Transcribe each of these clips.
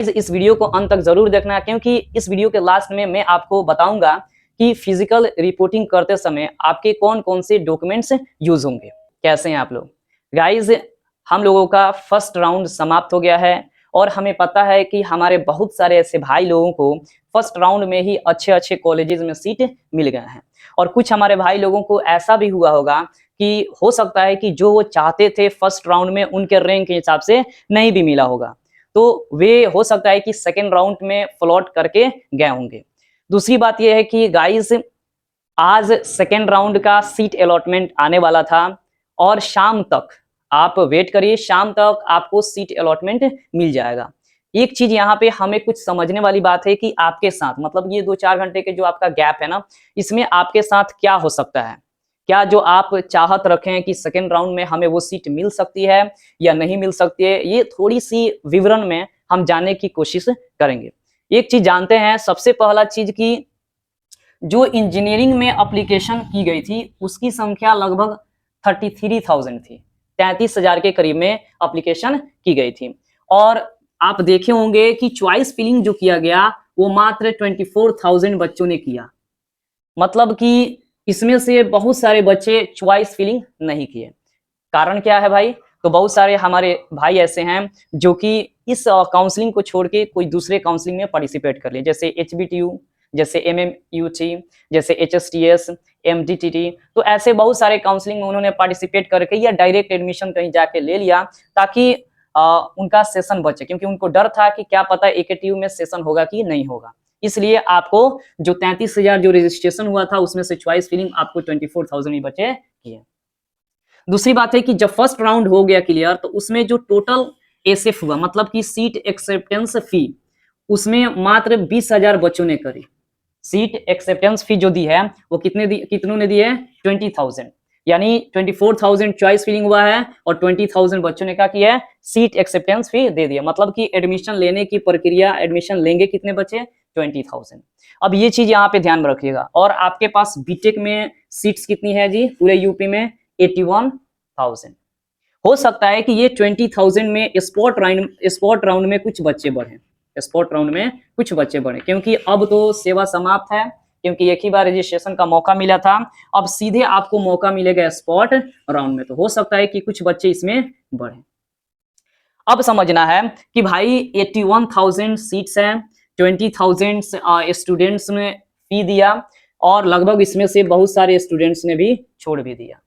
इस वीडियो को अंत तक जरूर देखना, क्योंकि इस वीडियो के लास्ट में मैं आपको बताऊंगा कि फिजिकल रिपोर्टिंग करते समय आपके कौन कौन से डॉक्यूमेंट्स यूज होंगे। कैसे हैं आप लोग? गाइज, हम लोगों का फर्स्ट राउंड समाप्त हो गया है और हमें पता है कि हमारे बहुत सारे ऐसे भाई लोगों को फर्स्ट राउंड में ही अच्छे अच्छे कॉलेजेस में सीट मिल गए हैं, और कुछ हमारे भाई लोगों को ऐसा भी हुआ होगा कि हो सकता है कि जो वो चाहते थे फर्स्ट राउंड में उनके रैंक के हिसाब से नहीं भी मिला होगा, तो वे हो सकता है कि सेकेंड राउंड में फ्लॉट करके गए होंगे। दूसरी बात यह है कि गाइस, आज सेकेंड राउंड का सीट अलॉटमेंट आने वाला था और शाम तक आप वेट करिए, शाम तक आपको सीट अलॉटमेंट मिल जाएगा। एक चीज यहाँ पे हमें कुछ समझने वाली बात है कि आपके साथ, मतलब ये 2-4 घंटे के जो आपका गैप है ना, इसमें आपके साथ क्या हो सकता है। क्या जो आप चाहत रखें कि सेकेंड राउंड में हमें वो सीट मिल सकती है या नहीं मिल सकती है, ये थोड़ी सी विवरण में हम जानने की कोशिश करेंगे। एक चीज जानते हैं, सबसे पहला चीज कि जो इंजीनियरिंग में एप्लीकेशन की गई थी उसकी संख्या लगभग 33,000 थी, 33,000 के करीब में एप्लीकेशन की गई थी। और आप देखे होंगे कि चॉइस फिलिंग जो किया गया वो मात्र 24,000 बच्चों ने किया, मतलब कि इसमें से बहुत सारे बच्चे चॉइस फिलिंग नहीं किए। कारण क्या है भाई? तो बहुत सारे हमारे भाई ऐसे हैं जो कि इस काउंसलिंग को छोड़ के कोई दूसरे काउंसलिंग में पार्टिसिपेट कर लिए, जैसे एचबीटीयू, जैसे एमएमयूटी, जैसे एचएसटीएस, एमडीटीटी। तो ऐसे बहुत सारे काउंसलिंग में उन्होंने पार्टिसिपेट करके या डायरेक्ट एडमिशन कहीं जाके ले लिया ताकि उनका सेशन बचे, क्योंकि उनको डर था कि क्या पता एकेटीयू में सेशन होगा कि नहीं होगा। इसलिए आपको जो 33,000 जो रजिस्ट्रेशन हुआ था उसमें से चॉइस फिलिंग आपको 24,000 ही बचे किए। दूसरी बात है कि जब फर्स्ट राउंड हो गया क्लियर, तो उसमें जो टोटल एसएफ हुआ, मतलब कि सीट एक्सेप्टेंस फी, उसमें मात्र 20,000 बच्चों ने करी। सीट एक्सेप्टेंस फी जो दी है वो कितनों ने दी है? 20,000, यानी 24,000 चॉइस फिलिंग हुआ है और 20,000 बच्चों ने क्या किया है? सीट एक्सेप्टेंस फी दे दिया। मतलब कि एडमिशन लेने की प्रक्रिया, एडमिशन लेंगे कितने बच्चे? 20,000। अब ये चीज यहाँ पे ध्यान में रखिएगा। और आपके पास बीटेक में सीट्स कितनी है जी पूरे यूपी में? 81,000। हो सकता है कि ये 20,000 में स्पॉट राउंड में कुछ बच्चे बढ़े, स्पॉट राउंड में कुछ बच्चे बढ़े, क्योंकि अब तो सेवा समाप्त है, क्योंकि एक ही बार रजिस्ट्रेशन का मौका मिला था, अब सीधे आपको मौका मिलेगा स्पॉट राउंड में, तो हो सकता है कि कुछ बच्चे इसमें बढ़े। अब समझना है कि भाई 81,000 सीट्स हैं, 20,000 स्टूडेंट्स ने फी दिया और लगभग इसमें से बहुत सारे स्टूडेंट्स ने भी छोड़ भी दिया।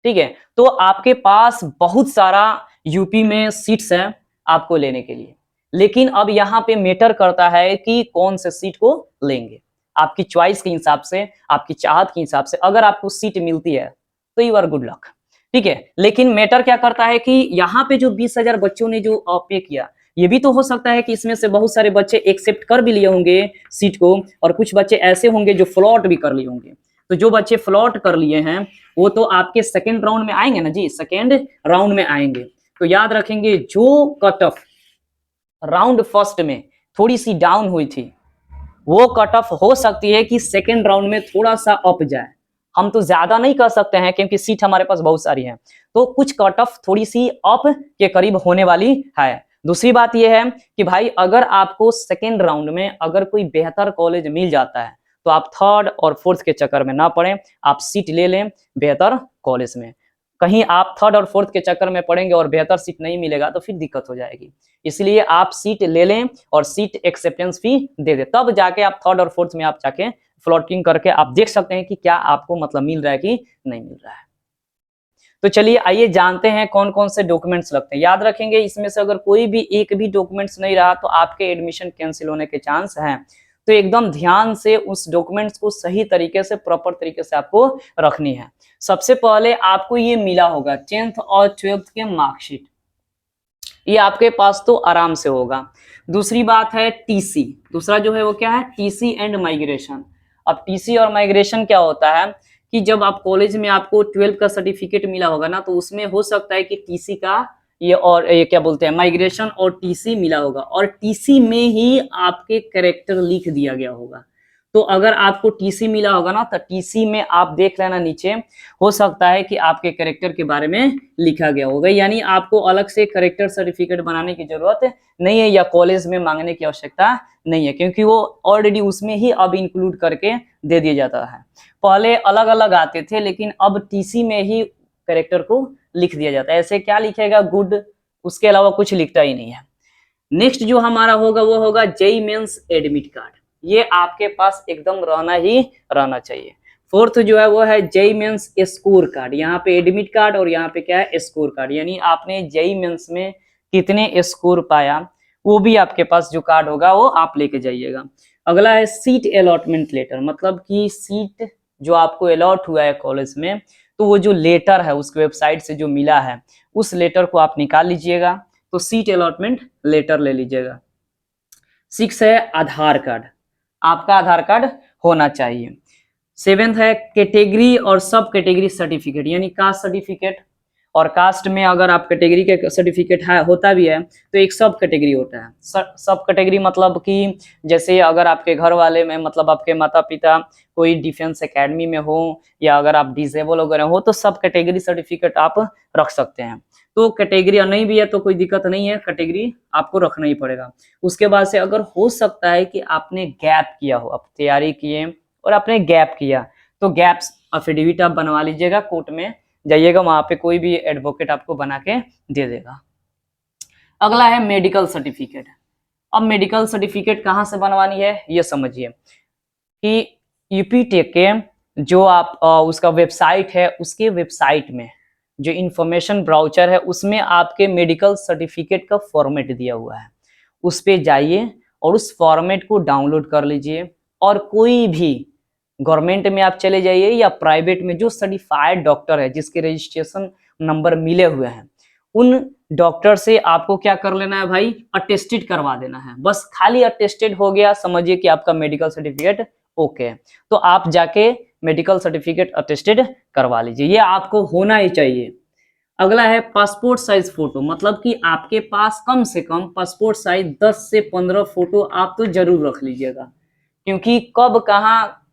ठीक है, तो आपके पास बहुत सारा यूपी में सीट्स है आपको लेने के लिए, लेकिन अब यहाँ पे मैटर करता है कि कौन से सीट को लेंगे। आपकी चॉइस के हिसाब से, आपकी चाहत के हिसाब से अगर आपको सीट मिलती है तो यू आर गुड लक। ठीक है, लेकिन मैटर क्या करता है कि यहाँ पे जो 20,000 बच्चों ने जो पे किया, ये भी तो हो सकता है कि इसमें से बहुत सारे बच्चे एक्सेप्ट कर भी लिए होंगे सीट को, और कुछ बच्चे ऐसे होंगे जो फ्लॉट भी कर लिए होंगे। तो जो बच्चे फ्लॉट कर लिए हैं वो तो आपके सेकेंड राउंड में आएंगे ना जी, सेकेंड राउंड में आएंगे। तो याद रखेंगे, जो कट ऑफ राउंड फर्स्ट में थोड़ी सी डाउन हुई थी, वो कट ऑफ हो सकती है कि सेकेंड राउंड में थोड़ा सा अप जाए। हम तो ज्यादा नहीं कर सकते हैं क्योंकि सीट हमारे पास बहुत सारी है, तो कुछ कट ऑफ थोड़ी सी अप के करीब होने वाली है। दूसरी बात यह है कि भाई अगर आपको सेकेंड राउंड में अगर कोई बेहतर कॉलेज मिल जाता है तो आप थर्ड और फोर्थ के चक्कर में ना पड़े, आप सीट ले लें बेहतर कॉलेज में। कहीं आप थर्ड और फोर्थ के चक्कर में पड़ेंगे और बेहतर सीट नहीं मिलेगा तो फिर दिक्कत हो जाएगी। इसलिए आप सीट ले लें और सीट एक्सेप्टेंस फी दे दे, तब जाके आप थर्ड और फोर्थ में आप जाके फ्लोटिंग करके आप देख सकते हैं कि क्या आपको मतलब मिल रहा है कि नहीं मिल रहा है। तो चलिए आइए जानते हैं कौन कौन से डॉक्यूमेंट्स लगते हैं। याद रखेंगे, इसमें से अगर कोई भी एक भी डॉक्यूमेंट्स नहीं रहा तो आपके एडमिशन कैंसिल होने के चांस हैं। तो एकदम ध्यान से उस डॉक्यूमेंट्स को सही तरीके से, प्रॉपर तरीके से आपको रखनी है। सबसे पहले आपको ये मिला होगा 10th और 12th के मार्कशीट, ये आपके पास तो आराम से होगा। दूसरी बात है टीसी, दूसरा जो है वो क्या है? TC and migration. अब टीसी और माइग्रेशन क्या होता है कि जब आप कॉलेज में आपको 12 का सर्टिफिकेट मिला होगा ना, तो उसमें हो सकता है कि टीसी का ये और ये क्या बोलते हैं माइग्रेशन और टीसी मिला होगा, और टीसी में ही आपके कैरेक्टर लिख दिया गया होगा। तो अगर आपको टीसी मिला होगा ना, तो टीसी में आप देख लेना नीचे, हो सकता है कि आपके कैरेक्टर के बारे में लिखा गया होगा, यानी आपको अलग से कैरेक्टर सर्टिफिकेट बनाने की जरूरत नहीं है या कॉलेज में मांगने की आवश्यकता नहीं है, क्योंकि वो ऑलरेडी उसमें ही अब इंक्लूड करके दे दिया जाता है। पहले अलग अलग आते थे, लेकिन अब टीसी में ही कैरेक्टर को लिख दिया जाता है। ऐसे क्या लिखेगा, गुड, उसके अलावा कुछ लिखता ही नहीं है। नेक्स्ट जो हमारा होगा वो होगा जेईई मेंस एडमिट कार्ड। ये आपके पास एकदम रहना चाहिए। फोर्थ जो है वो है जेईई मेंस स्कोर कार्ड। यहाँ पे एडमिट कार्ड और यहाँ पे क्या है, स्कोर कार्ड, यानी आपने जेईई मेंस में कितने स्कोर पाया, वो भी आपके पास जो कार्ड होगा वो आप लेके जाइएगा। अगला है सीट अलॉटमेंट लेटर, मतलब कि सीट जो आपको अलॉट हुआ है कॉलेज में, तो वो जो लेटर है उसके वेबसाइट से जो मिला है, उस लेटर को आप निकाल लीजिएगा, तो सीट अलॉटमेंट लेटर ले लीजिएगा। 6 है आधार कार्ड, आपका आधार कार्ड होना चाहिए। 7th है कैटेगरी और सब कैटेगरी सर्टिफिकेट, यानी कास्ट सर्टिफिकेट, और कास्ट में अगर आप कैटेगरी के सर्टिफिकेट है होता भी है तो एक सब कैटेगरी होता है। सब कैटेगरी मतलब कि जैसे अगर आपके घर वाले में, मतलब आपके माता पिता कोई डिफेंस एकेडमी में हो, या अगर आप डिसेबल वगैरह हो, तो सब कैटेगरी सर्टिफिकेट आप रख सकते हैं। तो कैटेगरी नहीं भी है तो कोई दिक्कत नहीं है, कैटेगरी आपको रखना ही पड़ेगा। उसके बाद से अगर हो सकता है कि आपने गैप किया हो, आप तैयारी किए और आपने गैप किया, तो गैप अफिडेविट आप बनवा लीजिएगा, कोर्ट में जाइएगा, वहां पे कोई भी एडवोकेट आपको बना के दे देगा। अगला है मेडिकल सर्टिफिकेट। अब मेडिकल सर्टिफिकेट कहाँ से बनवानी है ये समझिए कि यूपीटेक के जो आप उसका वेबसाइट है, उसके वेबसाइट में जो इंफॉर्मेशन ब्राउचर है उसमें आपके मेडिकल सर्टिफिकेट का फॉर्मेट दिया हुआ है, उस पे जाइए और उस फॉर्मेट को डाउनलोड कर लीजिए। और कोई भी गवर्नमेंट में आप चले जाइए या प्राइवेट में, जो सर्टिफाइड डॉक्टर है जिसके रजिस्ट्रेशन नंबर मिले हुए हैं, उन डॉक्टर से आपको क्या कर लेना है भाई, अटेस्टेड करवा देना है। बस खाली अटेस्टेड हो गया, समझिए कि आपका मेडिकल सर्टिफिकेट ओके है। तो आप जाके मेडिकल सर्टिफिकेट अटेस्टेड करवा लीजिए, ये आपको होना ही चाहिए। अगला है पासपोर्ट साइज फोटो, मतलब कि आपके पास कम से कम पासपोर्ट साइज 10 से 15 फोटो आप तो जरूर रख लीजिएगा, क्योंकि कब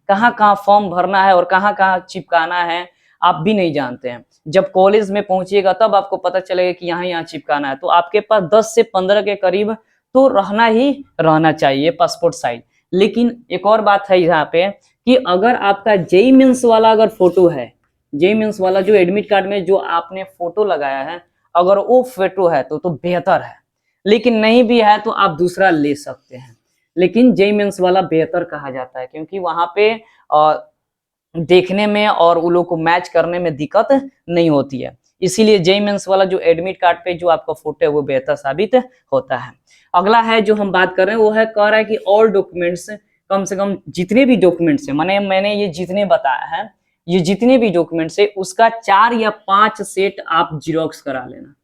कहाँ फॉर्म भरना है और कहाँ चिपकाना है आप भी नहीं जानते हैं। जब कॉलेज में पहुंचिएगा तब आपको पता चलेगा कि यहाँ चिपकाना है। तो आपके पास 10 से 15 के करीब तो रहना चाहिए पासपोर्ट साइज। लेकिन एक और बात है यहाँ पे कि अगर आपका जेईई मेंस वाला अगर फोटो है, जेईई मेंस वाला जो एडमिट कार्ड में जो आपने फोटो लगाया है, अगर वो फोटो है तो बेहतर है, लेकिन नहीं भी है तो आप दूसरा ले सकते हैं। लेकिन जेईई मेंस वाला बेहतर कहा जाता है, क्योंकि वहां पे देखने में और उन लोग को मैच करने में दिक्कत नहीं होती है, इसीलिए जेईई मेंस वाला जो एडमिट कार्ड पे जो आपका फोटो है वो बेहतर साबित होता है। अगला है जो हम बात कर रहे हैं वो है, कह रहा है कि ऑल डॉक्यूमेंट्स, कम से कम जितने भी डॉक्यूमेंट्स है, मैंने ये जितने बताया है, ये जितने भी डॉक्यूमेंट्स है उसका 4 या 5 सेट आप जिरोक्स करा लेना।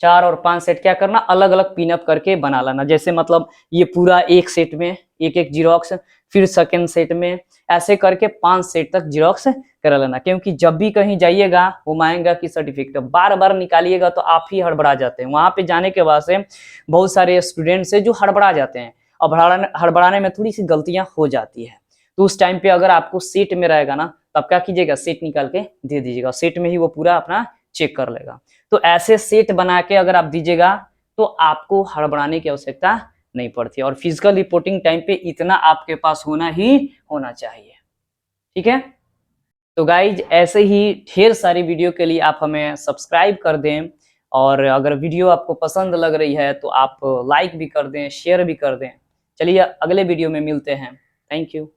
4 और 5 सेट क्या करना, अलग अलग पिनअप करके बना लेना। जैसे मतलब ये पूरा एक सेट में एक जिरोक्स, फिर सेकंड सेट में, ऐसे करके 5 सेट तक जिरोक्स करा लेना। क्योंकि जब भी कहीं जाइएगा वो मांगेगा कि सर्टिफिकेट बार बार निकालिएगा तो आप ही हड़बड़ा जाते हैं। वहां पे जाने के बाद से बहुत सारे स्टूडेंट्स है जो हड़बड़ा जाते हैं, और हड़बड़ाने में थोड़ी सी गलतियां हो जाती है। तो उस टाइम पे अगर आपको सेट में रहेगा ना, तब क्या कीजिएगा, सेट निकाल के दे दीजिएगा, सेट में ही वो पूरा अपना चेक कर लेगा। तो ऐसे सेट बना के अगर आप दीजिएगा तो आपको हड़बड़ाने की आवश्यकता नहीं पड़ती, और फिजिकल रिपोर्टिंग टाइम पे इतना आपके पास होना चाहिए। ठीक है, तो गाइज ऐसे ही ढेर सारी वीडियो के लिए आप हमें सब्सक्राइब कर दें, और अगर वीडियो आपको पसंद लग रही है तो आप लाइक भी कर दें, शेयर भी कर दें। चलिए अगले वीडियो में मिलते हैं। Thank you.